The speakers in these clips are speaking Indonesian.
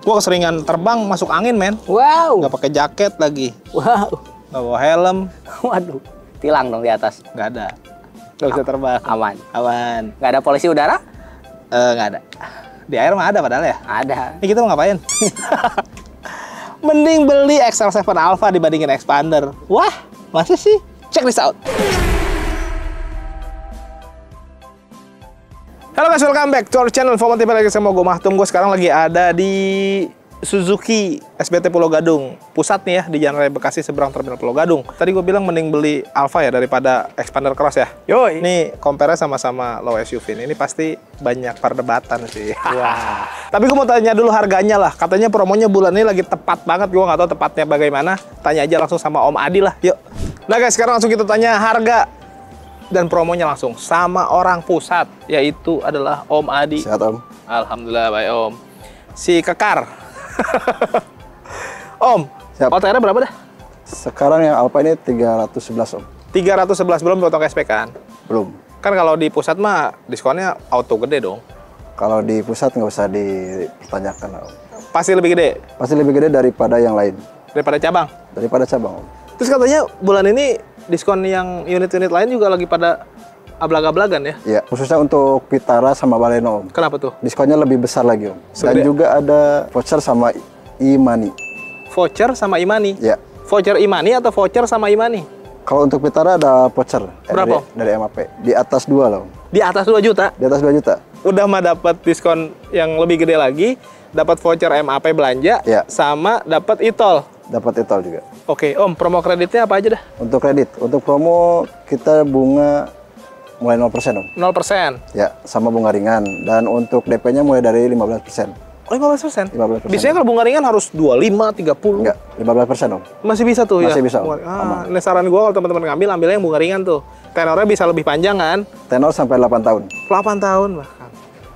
Gua keseringan terbang masuk angin, men. Wow. Nggak pakai jaket lagi. Wow. Nggak bawa helm. Waduh. Tilang dong di atas. Nggak ada. Nggak bisa terbang. Aman. Aman. Nggak ada polisi udara? Nggak ada. Di air mah ada padahal ya. Ada. Ini kita mau ngapain? Mending beli XL7 Alpha dibandingin Expander. Wah, masa sih? Check this out. Halo guys, welcome back to our channel. Informatif lagi sama gue Mahtum. Gue sekarang lagi ada di Suzuki SBT Pulau Gadung. Pusat nih ya, di Jalan Raya Bekasi seberang Terminal Pulau Gadung. Tadi gue bilang mending beli Alpha ya daripada Expander Cross ya. Yoi. Ini compare sama-sama low SUV. Ini pasti banyak perdebatan sih. Wah. Tapi gue mau tanya dulu harganya lah. Katanya promonya bulan ini lagi tepat banget. Gue nggak tahu tepatnya bagaimana. Tanya aja langsung sama Om Adi lah. Yuk. Nah guys, sekarang langsung kita tanya harga dan promonya langsung sama orang pusat, yaitu adalah Om Adi. Sehat Om. Alhamdulillah baik Om. Si Kekar. Om, Siap. OTR berapa dah? Sekarang yang Alpha ini 311 Om. 311 belum potong cashback kan? Belum. Kan kalau di pusat mah diskonnya auto gede dong. Kalau di pusat nggak usah dipertanyakan Om. Pasti lebih gede Pasti lebih gede daripada yang lain. daripada cabang. Daripada cabang Om. Terus katanya bulan ini diskon yang unit-unit lain juga lagi pada ablag-ablagan ya? Iya. Khususnya untuk Vitara sama Baleno Om. Kenapa tuh? Diskonnya lebih besar lagi Om. Dan Segede? juga ada voucher sama e-money. Voucher sama Imani? Ya. Voucher Imani atau voucher sama Imani? Kalau untuk Vitara ada voucher. Berapa? Dari MAP. Di atas 2 loh. Di atas 2 juta? Di atas 2 juta. Udah mah dapat diskon yang lebih gede lagi, dapat voucher MAP belanja, Ya. sama dapat e-tol. Dapat e-tol juga. Oke, Om, promo kreditnya apa aja dah? Untuk kredit, untuk promo kita bunga mulai 0% Om. 0%. Ya, sama bunga ringan. Dan untuk DP-nya mulai dari 15%. Oh, 15%? 15%. Biasanya kalau bunga ringan harus 25, 30. Enggak, 15% Om. Masih bisa tuh ya? Masih bisa, Om. Ini saran gue kalau teman-teman ngambil, ambilnya yang bunga ringan tuh. Tenornya bisa lebih panjang kan? Tenor sampai 8 tahun. 8 tahun bahkan.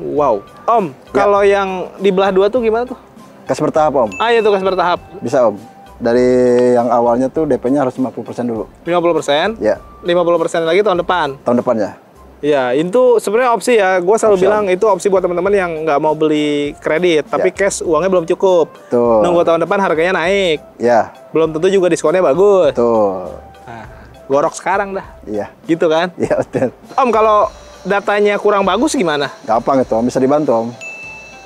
Wow. Om, kalau yang di belah 2 tuh gimana tuh? Kas bertahap Om. Ah, itu kas bertahap. Bisa Om. Dari yang awalnya tuh DP-nya harus 50% dulu. 50%? Ya, 50% lagi tahun depan? tahun depannya. Ya, itu sebenarnya opsi ya. Gue selalu Opsi, bilang itu opsi buat teman-teman yang nggak mau beli kredit, tapi cash uangnya belum cukup. Tuh. Nunggu tahun depan harganya naik. Ya, Belum tentu juga diskonnya bagus. tuh. Nah, gorok sekarang dah. Iya. Gitu kan? Iya, betul. Om, kalau datanya kurang bagus gimana? Gampang itu Om, bisa dibantu Om.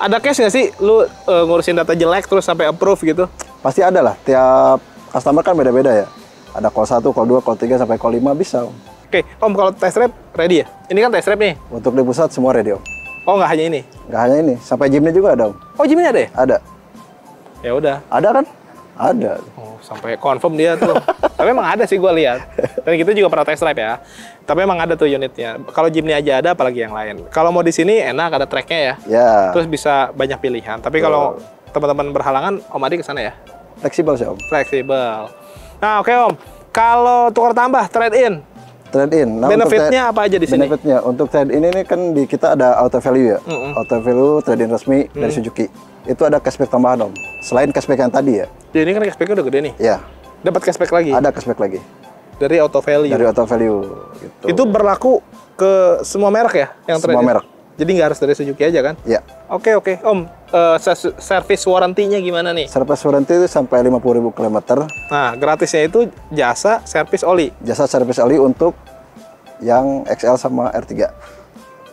Ada case nggak sih lu ngurusin data jelek terus sampai approve gitu? Pasti ada lah, tiap customer kan beda-beda ya. Ada call 1, call 2, call 3, sampai call 5 bisa Om. Oke, Om, kalau test drive ready ya? Ini kan test drive nih. Untuk di pusat semua ready Om. Oh, nggak hanya ini. Nggak hanya ini, sampai gymnya juga ada Om. Oh, Jimny ada ya? Ada. Ya udah. Ada kan? Ada. Oh, sampai confirm dia tuh. Tapi emang ada sih gue lihat. Dan kita juga pernah test drive ya. Tapi emang ada tuh unitnya. Kalau Jimny aja ada, apalagi yang lain. Kalau mau di sini enak, ada tracknya ya. Ya, Terus bisa banyak pilihan. Tapi kalau teman-teman berhalangan, Om Adi ke sana ya. fleksibel sih Om. Fleksibel. Nah, oke Om. Kalau tukar tambah, trade in. Trade-in. Nah, Benefitnya apa aja di sini? Benefitnya untuk trade-in ini kan di kita ada auto value ya. Auto value trade-in resmi dari Suzuki. Itu ada cashback tambahan Om. Selain cashback yang tadi ya. Jadi ini kan cashback-nya udah gede nih. Ya, Dapat cashback lagi ada cashback lagi. dari auto value. Dari auto value gitu. Itu berlaku ke semua merek ya yang Semua trade-in? merek. Jadi nggak harus dari Suzuki aja kan? Ya. Oke. Om, service warranty-nya gimana nih? Service warranty itu sampai 50.000 km. Nah, gratisnya itu jasa servis oli. Jasa service oli untuk yang XL sama R3.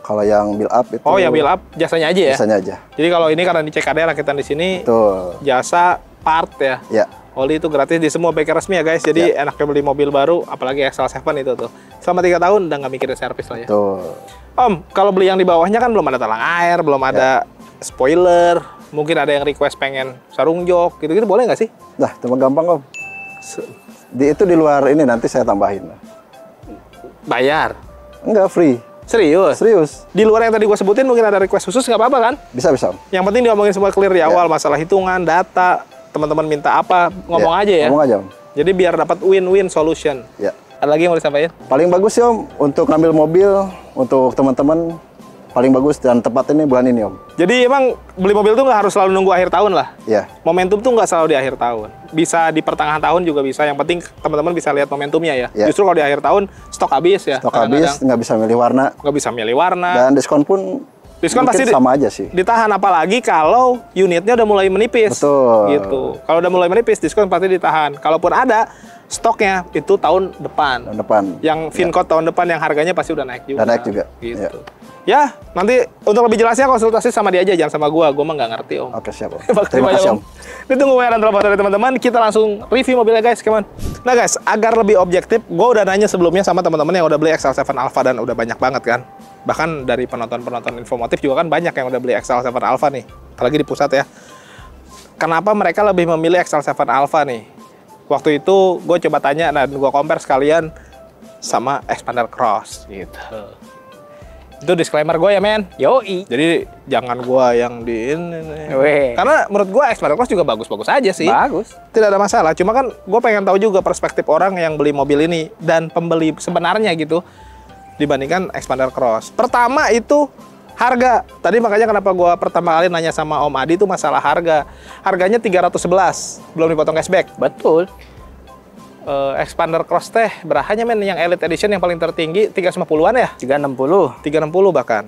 Kalau yang build up itu Oh, yang build up jasanya aja ya? biasanya aja. Jadi kalau ini karena di CKD rakitan di sini, Tuh. jasa part ya. Ya. Oli itu gratis di semua bengkel resmi ya guys. Jadi enaknya beli mobil baru, apalagi XL7 itu tuh. Selama 3 tahun udah nggak mikirin servis lah ya. Tuh. Om, kalau beli yang di bawahnya kan belum ada talang air, belum ada spoiler. Mungkin ada yang request pengen sarung jok, gitu-gitu boleh nggak sih? Nah, cuma gampang Om. Itu di luar ini nanti saya tambahin. Bayar. Enggak, free. Serius? Serius. Di luar yang tadi gua sebutin mungkin ada request khusus nggak apa-apa kan? Bisa, Om. Yang penting diomongin semua clear di awal, masalah hitungan, data, teman-teman minta apa, ngomong aja ya. Ngomong aja Om. Jadi biar dapat win-win solution. Ya. Ada lagi yang mau disampaikan? Paling bagus sih Om untuk ngambil mobil untuk teman-teman, paling bagus dan tepat ini bulan ini Om. Jadi emang beli mobil tuh nggak harus selalu nunggu akhir tahun lah. Ya. Momentum tuh nggak selalu di akhir tahun. Bisa di pertengahan tahun juga bisa. Yang penting teman-teman bisa lihat momentumnya ya. Ya. Justru kalau di akhir tahun stok habis ya. Stok habis, nggak bisa milih warna. Nggak bisa milih warna. Dan diskon pun Diskon mungkin pasti sama aja sih. ditahan, apalagi kalau unitnya udah mulai menipis. Betul. Gitu. Kalau udah mulai menipis, diskon pasti ditahan. Kalaupun ada stoknya itu tahun depan. Tahun depan. Yang VinCode tahun depan yang harganya pasti udah naik juga. Udah naik juga. Gitu. Ya, nanti untuk lebih jelasnya konsultasi sama dia aja, jangan sama gua mah nggak ngerti Om. Oke, siap Om. Terima kasih Om. Ditunggu bayaran telepon dari teman-teman, kita langsung review mobilnya guys, come on. Nah guys, agar lebih objektif, gua udah nanya sebelumnya sama teman-teman yang udah beli XL7 Alpha dan udah banyak banget kan. Bahkan dari penonton-penonton Infomotif juga kan banyak yang udah beli XL7 Alpha nih, apalagi di pusat ya. Kenapa mereka lebih memilih XL7 Alpha nih? Waktu itu gue coba tanya dan gue compare sekalian sama Xpander Cross gitu. Itu disclaimer gue ya men. Yoi. Jadi jangan gue yang di ini. Weh. Karena menurut gue Xpander Cross juga bagus-bagus aja sih. Bagus. Tidak ada masalah. Cuma kan gue pengen tahu juga perspektif orang yang beli mobil ini dan pembeli sebenarnya gitu dibandingkan Xpander Cross. Pertama itu harga. Tadi makanya kenapa gue pertama kali nanya sama Om Adi itu masalah harga. Harganya 311, belum dipotong cashback. Betul. Xpander Cross teh berahanya men yang Elite Edition yang paling tertinggi 350-an ya? 360. 360 bahkan.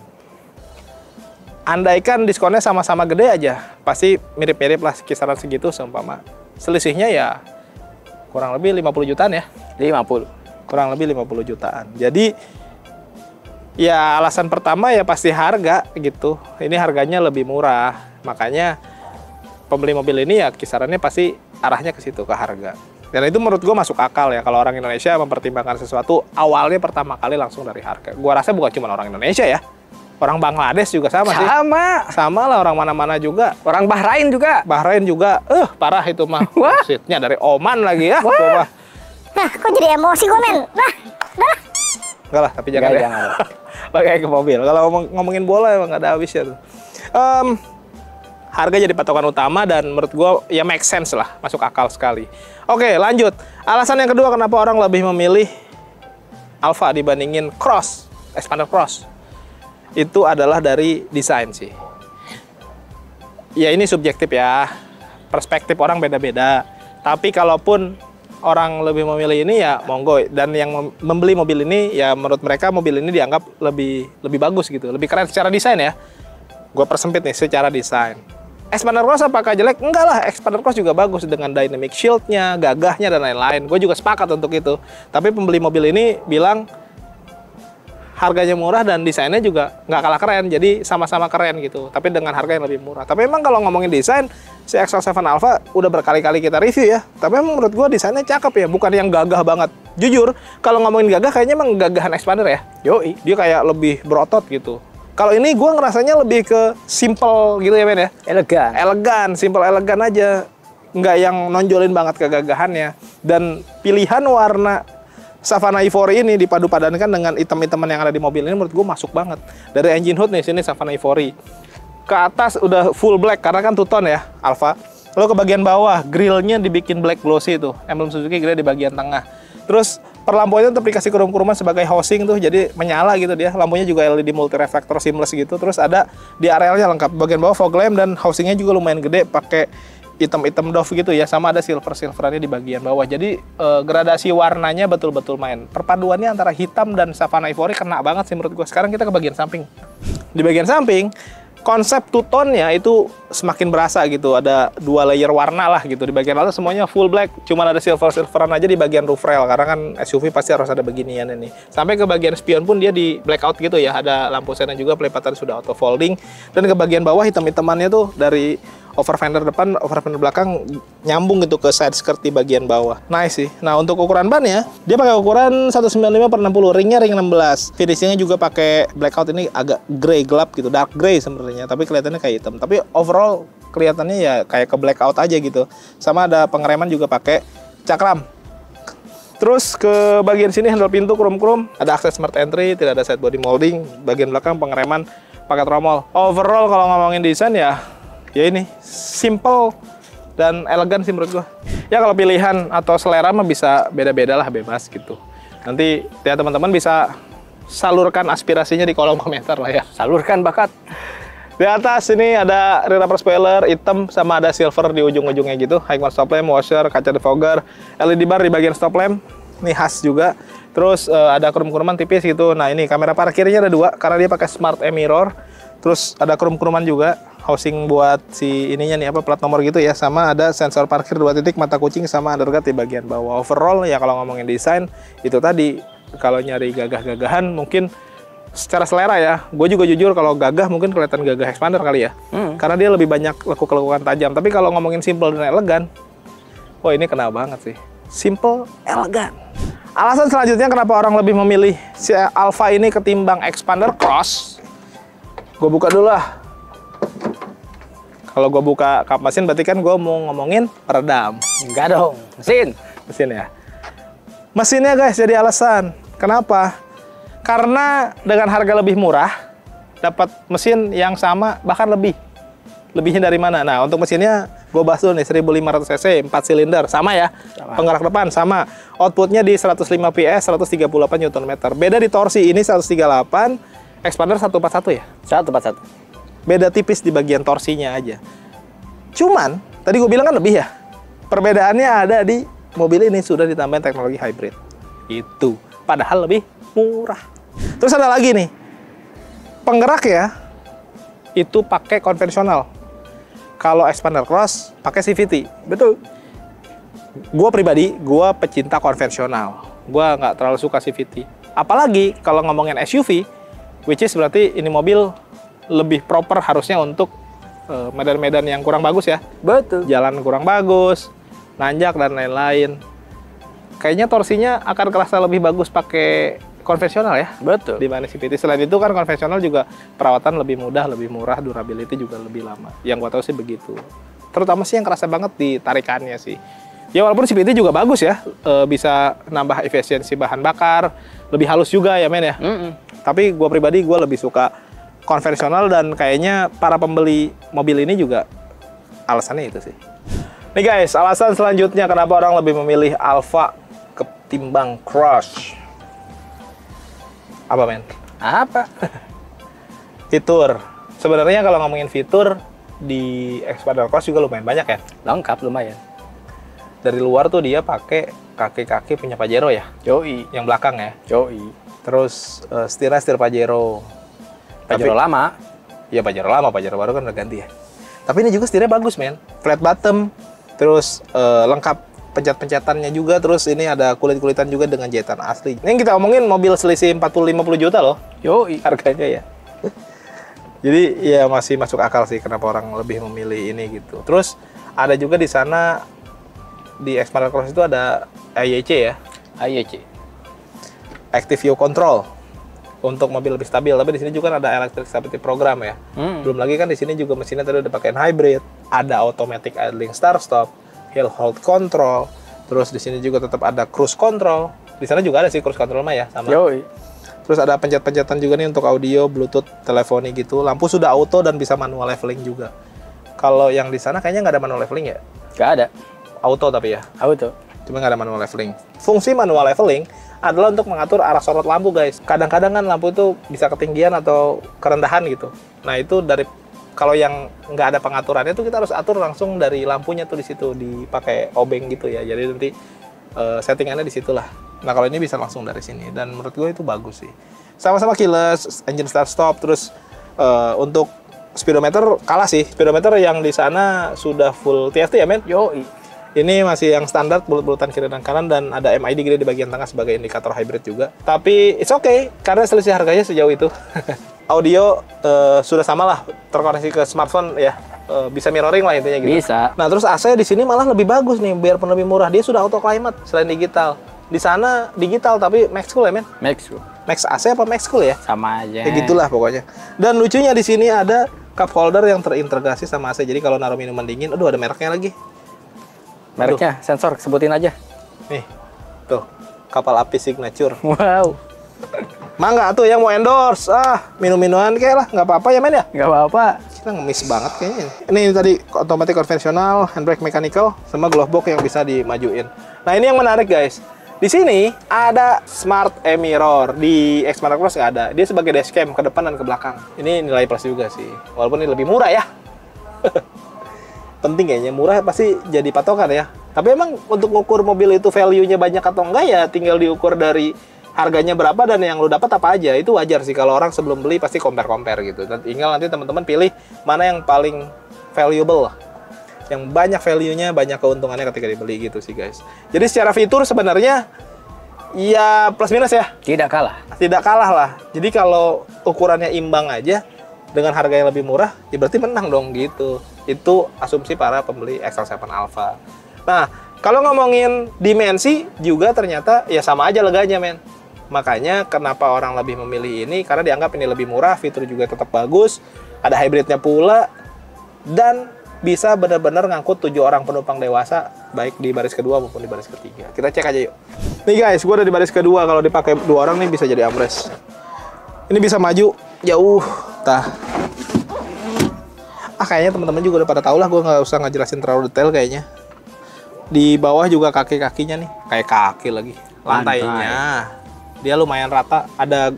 Andaikan diskonnya sama-sama gede aja, pasti mirip-mirip lah kisaran segitu seumpama. Selisihnya ya kurang lebih 50 jutaan ya. 50. Kurang lebih 50 jutaan. Jadi ya alasan pertama ya pasti harga gitu. Ini harganya lebih murah. Makanya pembeli mobil ini ya kisarannya pasti arahnya ke situ, ke harga. Dan itu menurut gue masuk akal ya kalau orang Indonesia mempertimbangkan sesuatu awalnya pertama kali langsung dari harga. Gue rasa bukan cuma orang Indonesia ya, orang Bangladesh juga sama sih. Sama lah, orang mana-mana juga. Orang Bahrain juga. Bahrain juga, parah itu mah. Wah. Seatnya dari Oman lagi ya. Wah. Nah, kok jadi emosi gue, men? Nah. Enggak lah, tapi jangan ya. Jangan. Pakai ke mobil. Kalau ngomongin bola emang nggak ada habisnya tuh. Harga jadi patokan utama dan menurut gue ya make sense lah, masuk akal sekali. Oke, lanjut. Alasan yang kedua kenapa orang lebih memilih Alpha dibandingin Cross, Xpander Cross, itu adalah dari desain sih. Ya ini subjektif ya, perspektif orang beda-beda. Tapi kalaupun orang lebih memilih ini ya monggo. Dan yang membeli mobil ini ya menurut mereka mobil ini dianggap lebih bagus gitu, lebih keren secara desain ya. Gue persempit nih secara desain. Xpander Cross apakah jelek? Enggak lah, Xpander Cross juga bagus dengan dynamic shield-nya, gagahnya, dan lain-lain. Gue juga sepakat untuk itu. Tapi pembeli mobil ini bilang harganya murah dan desainnya juga nggak kalah keren. Jadi sama-sama keren gitu, tapi dengan harga yang lebih murah. Tapi emang kalau ngomongin desain, si XL7 Alpha udah berkali-kali kita review ya. Tapi emang menurut gue desainnya cakep ya, bukan yang gagah banget. Jujur, kalau ngomongin gagah kayaknya emang gagahan Xpander ya. Yoi, dia kayak lebih berotot gitu. Kalau ini gue ngerasanya lebih ke simple gitu ya men ya. Elegan, simple elegan aja. Nggak yang nonjolin banget kegagahannya. Dan pilihan warna Savana Ivory ini dipadu-padankan dengan item-iteman yang ada di mobil ini menurut gue masuk banget. Dari engine hood nih, sini Savana Ivory. Ke atas udah full black karena kan two tone ya, Alpha. Lalu ke bagian bawah, grillnya dibikin black glossy tuh. Emblem Suzuki grill di bagian tengah. Terus perlampuannya tetap dikasih kerum-keruman sebagai housing tuh, jadi menyala gitu dia. Lampunya juga LED multi reflektor seamless gitu. Terus ada di arealnya lengkap. Bagian bawah fog lamp dan housingnya juga lumayan gede, pakai item-item doff gitu ya. Sama ada silver-silverannya di bagian bawah. Jadi gradasi warnanya betul-betul main. Perpaduannya antara hitam dan Savana Ivory kena banget sih menurut gue. Sekarang kita ke bagian samping. Di bagian samping konsep two-tone-nya itu semakin berasa gitu. Ada 2 layer warna lah gitu. Di bagian atas semuanya full black. Cuma ada silver-silveran aja di bagian roof rail. Karena kan SUV pasti harus ada beginian ini. Sampai ke bagian spion pun dia di blackout gitu ya. Ada lampu sena juga, pelipatan sudah auto folding. Dan ke bagian bawah hitam-hitamannya tuh dari over fender depan, over fender belakang nyambung gitu ke side skirt di bagian bawah. Nice sih. Nah, untuk ukuran bannya, dia pakai ukuran 195/60, ringnya ring 16. Finishingnya juga pakai blackout, ini agak grey gelap gitu, dark grey sebenarnya, tapi kelihatannya kayak hitam. Tapi overall kelihatannya ya kayak ke blackout aja gitu. Sama ada pengereman juga pakai cakram. Terus ke bagian sini handle pintu krom-krom, ada akses smart entry, tidak ada side body molding. Bagian belakang pengereman pakai tromol. Overall kalau ngomongin desain ya ini simple dan elegan sih menurut gua. Ya kalau pilihan atau selera mah bisa beda-beda lah, bebas gitu. Nanti ya teman-teman bisa salurkan aspirasinya di kolom komentar lah ya. Salurkan bakat. Di atas ini ada rear upper spoiler hitam sama ada silver di ujung-ujungnya gitu. High mount stop lamp, washer, kaca defogger, LED bar di bagian stop lamp. Ini khas juga. Terus ada krum-kruman tipis gitu. Nah ini kamera parkirnya ada 2 karena dia pakai smart mirror. Terus ada krum-kruman juga, housing buat si ininya nih, apa, plat nomor gitu ya. Sama ada sensor parkir 2 titik, mata kucing, sama underguard di bagian bawah. Overall ya kalau ngomongin desain, itu tadi, kalau nyari gagah-gagahan mungkin secara selera ya. Gue juga jujur kalau gagah mungkin kelihatan gagah Expander kali ya. Karena dia lebih banyak lekuk-lekukan tajam. Tapi kalau ngomongin simple dan elegan, wah ini kena banget sih. Simple, elegan. Alasan selanjutnya kenapa orang lebih memilih si Alfa ini ketimbang Expander Cross, gue buka dulu lah. Kalau gue buka kap mesin berarti kan gue mau ngomongin peredam. Enggak dong. Mesin ya. Mesinnya guys jadi alasan. Kenapa? Karena dengan harga lebih murah dapat mesin yang sama bahkan lebih. Lebihnya dari mana? Nah, untuk mesinnya gue bahas dulu nih, 1500 cc, 4 silinder, sama ya. Penggerak depan sama. Outputnya di 105 PS, 138 Nm. Beda di torsi, ini 138, Expander 141 ya? 141. Beda tipis di bagian torsinya aja. Cuman, tadi gue bilang kan lebih ya. Perbedaannya ada di mobil ini sudah ditambahin teknologi hybrid. Itu. Padahal lebih murah. Terus ada lagi nih. Penggerak ya, itu pakai konvensional. Kalau Expander Cross, pakai CVT. Betul. Gue pribadi, gue pecinta konvensional. Gue nggak terlalu suka CVT. Apalagi kalau ngomongin SUV, which is berarti ini mobil lebih proper harusnya untuk medan-medan yang kurang bagus ya. Betul. Jalan kurang bagus, nanjak dan lain-lain. Kayaknya torsinya akan kerasa lebih bagus pakai konvensional ya. Betul. Dibanding CVT. Selain itu kan konvensional juga perawatan lebih mudah, lebih murah, durability juga lebih lama. Yang gua tahu sih begitu. Terutama sih yang kerasa banget di tarikannya sih. Ya walaupun CVT juga bagus ya, bisa nambah efisiensi bahan bakar, lebih halus juga ya men ya. Tapi gua pribadi gua lebih suka konvensional dan kayaknya para pembeli mobil ini juga alasannya itu sih. Nih guys, alasan selanjutnya kenapa orang lebih memilih Alfa ketimbang Cross. Apa men? Apa? Fitur. Sebenarnya kalau ngomongin fitur di Expander Cross juga lumayan banyak ya. Lengkap lumayan. Dari luar tuh dia pakai kaki-kaki punya Pajero ya. Yoi. Yang belakang ya. Yoi. Terus setirnya setir Pajero. Pajero lama. Iya Pajero lama, Pajero baru kan udah ganti ya. Tapi ini juga setirnya bagus men. Flat bottom. Terus lengkap pencet-pencetannya juga. Terus ini ada kulit-kulitan juga dengan jahitan asli. Ini kita omongin mobil selisih 40-50 juta loh. Yoi. Harganya ya. Jadi ya masih masuk akal sih kenapa orang lebih memilih ini gitu. Terus ada juga di sana di Expander Cross itu ada AYC ya. AYC. Active Yaw Control. Untuk mobil lebih stabil, tapi di sini juga kan ada electric stability program ya. Belum lagi kan di sini juga mesinnya tadi udah pakai hybrid, ada automatic idling start stop, hill hold control, terus di sini juga tetap ada cruise control. Di sana juga ada sih cruise control mah ya sama. Yoi. Terus ada pencet-pencetan juga nih untuk audio, bluetooth, teleponi gitu. Lampu sudah auto dan bisa manual leveling juga. Kalau yang di sana kayaknya nggak ada manual leveling ya? Nggak ada. Auto tapi ya. Auto. Cuma nggak ada manual leveling. Fungsi manual leveling adalah untuk mengatur arah sorot lampu guys. Kadang-kadang kan lampu itu bisa ketinggian atau kerendahan gitu. Nah itu dari kalau yang nggak ada pengaturannya itu kita harus atur langsung dari lampunya tuh di situ dipakai obeng gitu ya. Jadi nanti settingannya di situlah. Nah kalau ini bisa langsung dari sini dan menurut gue itu bagus sih. Sama-sama keyless, engine start stop, terus untuk speedometer kalah sih. Speedometer yang di sana sudah full TFT ya men? Yoi. Ini masih yang standar, bulut-bulutan kiri dan kanan, dan ada MID gede di bagian tengah sebagai indikator hybrid juga. Tapi it's okay, karena selisih harganya sejauh itu. Audio sudah sama lah, terkoneksi ke smartphone ya, bisa mirroring lah intinya gitu. Bisa. Nah terus AC di sini malah lebih bagus nih, biarpun lebih murah. Dia sudah auto climate selain digital. Di sana digital tapi max cool ya men? Max. Max AC apa max cool ya? Sama aja. Kayak gitulah pokoknya. Dan lucunya di sini ada cup holder yang terintegrasi sama AC. Jadi kalau naruh minuman dingin, aduh ada mereknya lagi. Mereknya sensor, sebutin aja. Nih, tuh kapal api signature. Wow. Mangga tuh yang mau endorse, minum-minuman kayak lah, nggak apa-apa ya men ya? Nggak apa-apa. Kita ngemis banget kayaknya. Ini tadi otomatis konvensional, handbrake mechanical, sama glove box yang bisa dimajuin. Nah ini yang menarik guys. Di sini ada smart e-mirror, di Expander Cross nggak ada. Dia sebagai dashcam ke depan dan ke belakang. Ini nilai plus juga sih, walaupun ini lebih murah ya. Penting kayaknya, murah pasti jadi patokan ya. Tapi emang untuk ngukur mobil itu value-nya banyak atau enggak ya tinggal diukur dari harganya berapa dan yang lu dapat apa aja. Itu wajar sih kalau orang sebelum beli pasti compare gitu. Dan tinggal nanti teman-teman pilih mana yang paling valuable lah. Yang banyak value-nya, banyak keuntungannya ketika dibeli gitu sih guys. Jadi secara fitur sebenarnya ya plus minus ya. Tidak kalah. Tidak kalah lah. Jadi kalau ukurannya imbang aja dengan harga yang lebih murah, ya berarti menang dong gitu. Itu asumsi para pembeli XL7 Alpha. Nah, kalau ngomongin dimensi juga ternyata ya sama aja leganya men. Makanya kenapa orang lebih memilih ini, karena dianggap ini lebih murah, fitur juga tetap bagus, ada hybridnya pula, dan bisa benar-benar ngangkut 7 orang penumpang dewasa, baik di baris kedua maupun di baris ketiga. Kita cek aja yuk. Nih guys, gue udah di baris kedua, kalau dipakai 2 orang nih bisa jadi armrest. Ini bisa maju jauh, tah. Kayaknya teman-teman juga udah pada tahu lah, gue nggak usah ngejelasin terlalu detail kayaknya. Di bawah juga kaki-kakinya nih, kayak kaki lagi. Lantainya, dia lumayan rata, ada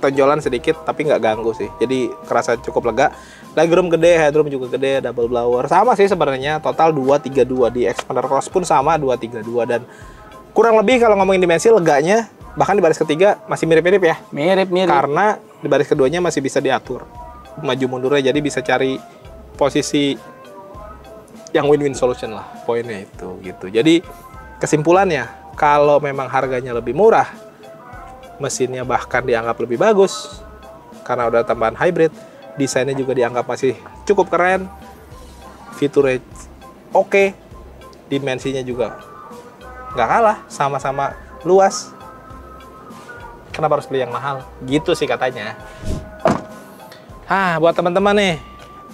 tonjolan sedikit tapi nggak ganggu sih. Jadi kerasa cukup lega. Legroom gede, headroom juga gede, double blower. Sama sih sebenarnya, total 232. Di Xpander Cross pun sama 232 dan kurang lebih kalau ngomongin dimensi leganya, bahkan di baris ketiga masih mirip-mirip ya. Mirip-mirip. Karena di baris keduanya masih bisa diatur maju mundurnya, jadi bisa cari posisi yang win-win solution lah, poinnya itu gitu. Jadi kesimpulannya, kalau memang harganya lebih murah, mesinnya bahkan dianggap lebih bagus karena udah tambahan hybrid, desainnya juga dianggap masih cukup keren, fiturnya oke, dimensinya juga nggak kalah, sama-sama luas. Kenapa harus beli yang mahal? Gitu sih katanya. Buat teman-teman nih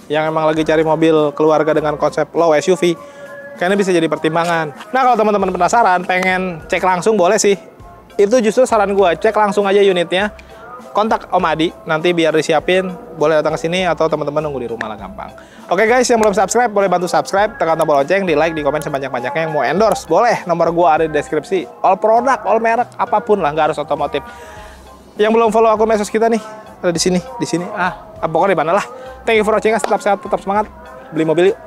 yang emang lagi cari mobil keluarga dengan konsep low SUV, kayaknya bisa jadi pertimbangan. Nah, kalau teman-teman penasaran, pengen cek langsung boleh sih. Itu justru saran gua, cek langsung aja unitnya. Kontak Om Adi, nanti biar disiapin, boleh datang ke sini atau teman-teman nunggu di rumah lah gampang. Oke guys, yang belum subscribe boleh bantu subscribe, tekan tombol lonceng, di like, di komen sebanyak-banyaknya. Yang mau endorse boleh, nomor gua ada di deskripsi. All produk, all merek, apapun lah, nggak harus otomotif. Yang belum follow akun medsos kita nih, ada di sini. Pokoknya di mana lah. Thank you for watching guys, tetap sehat, tetap semangat, beli mobil yuk.